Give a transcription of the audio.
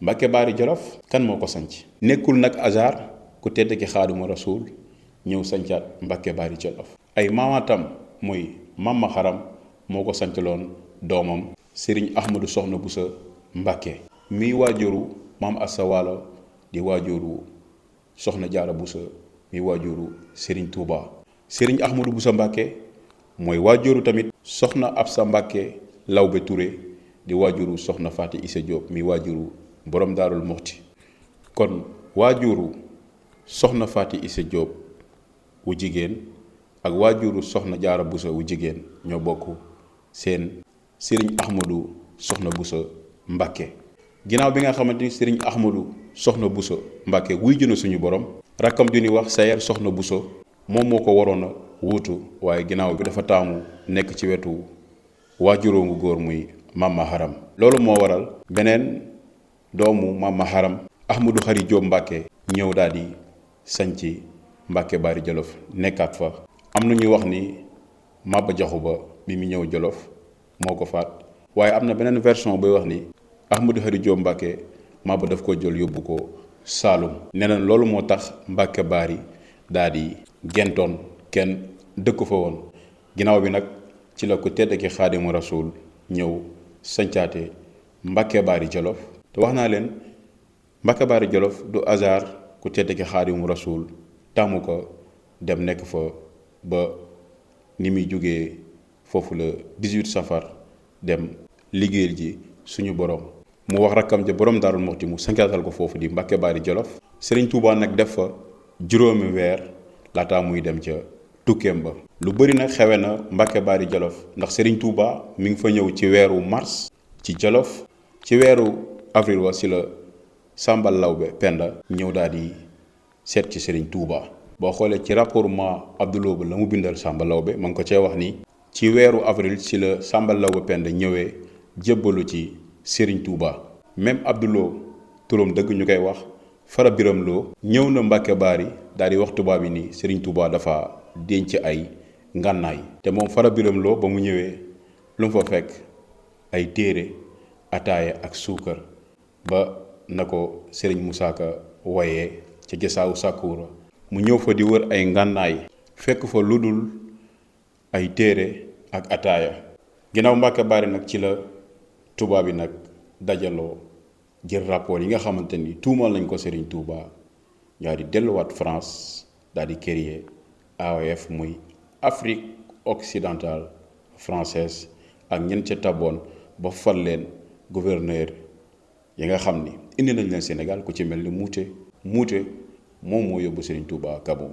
Mbàkke Baari Jolof kan moo ko sanc nekkul nag hasard ku tedd ki Xaadimu Rasuul ñëw sancaat Mbàkke Baari Jolof ay maamaatam muy Mama Xaram moo ko sancaloon doomam Sëriñ Ahmadu Soxna Busa Mbàkke miy waajuru Maam Asta Waalo di waajuru Soxna Jaara Busa miy waajuru Sëriñ Tuuba Sëriñ Ahmadu Busa Mbàkke mooy waajuru tamit Soxna Absa Mbàkke Lawbe Touré di waajuru Soxna Faati Isa Jóob miy waajuru borom Daarul Muxti kon waajuru Soxna Faati Isa Jóob wu jigéen ak waajuru Soxna Jaara Busa wu jigéen ñoo bokk seen Sëriñ Ahmadu Soxna Busa Mbàkke ginnaaw bi nga xamante ni Sëriñ Ahmadu Soxna Busa Mbàkke wuy jëna suñu borom rakkam ju ni wax Sayer Soxna Busa moom moo ko waroon a wuutu waaye ginnaaw bi dafa taamu nekk ci wetu waajuroo ngu góor muy Mama Xaram loolu moo waral beneen doomu Mama Xaram Ahmadu Xari Jóob Mbàkke ñëw daal di sañci Mbàkke Baari Jolof nekkaat fa am na ñuy wax ni Maba Jaxu Ba bi mu ñëw Jolof moo ko faat waaye am na beneen version bay wax ni Ahmadu Xari Jóob Mbàkke Maba daf ko jël yóbbu ko Saalum nee na loolu moo tax Mbàkke Baari daal di gentoon kenn dëkk fa woon ginnaaw bi nag ci la ko tedd ki Xaadimu Rasuul ñëw sancaate Mbàkke Baari Jolof te wax naa leen Mbàkke Baari Jolof du hasard ku tedd ki Xaadimu Rasuul tàmmu ko dem nekk fa ba ni muy jógee foofu la 18 safar dem liggéeyal ji suñu borom mu wax rakkam ja borom Daarul Muxti mu sancaatal ko foofu di Mbàkke Baari Jolof Sëriñ Tuubaa nag def fa juróomi weer laataa muy dem ca tukkeem ba lu bëri nag xewe na Mbàkke Baari Jolof ndax Sëriñ Tuubaa mi ngi fa ñëw ci weeru mars ci Jolof ci weeru avril wa si la Sàmba Lawbe Penda ñëw daal di seet ci Sëriñ Tuubaa boo xoolee ci rapport ma Abdouloo ba la mu bindal Sàmba Lawbe ma ngi ko cee wax ni ci weeru avril si la Sàmba Lawbe Penda ñëwee jébbalu ci Sëriñ Tuubaa même Abdouloo turam dëgg ñu koy wax Fara Biram Loo ñëw na Mbàkke Baari daal di wax tubaab yi ni Sëriñ Tuubaa dafa denc ay ngànnaay te moom Fara Biram Loo ba mu ñëwee lu mu fa fekk ay téere ataaya ak suukar ba na ko Sëriñ Musaa Ka woyee ca Jasaawu Sàkkuura mu ñëw fa di wër ay ngànnaay fekk fa lu dul ay téere ak ataaya ginnaaw Mbàkke Baari nag ci la tubaab yi nag dajaloo jël rapport yi nga xamante ni tuumal nañ ko Sëriñ Tuubaa ñaar di delluwaat France daal di créer AOF muy Afrique occidentale française ak ñen ca taboon ba fal leen gouverneur yi nga xam ni indi nañ leen Sénégal ku ci mel ni Muuté moom moo yóbbu Sëriñ Tuubaa Gabon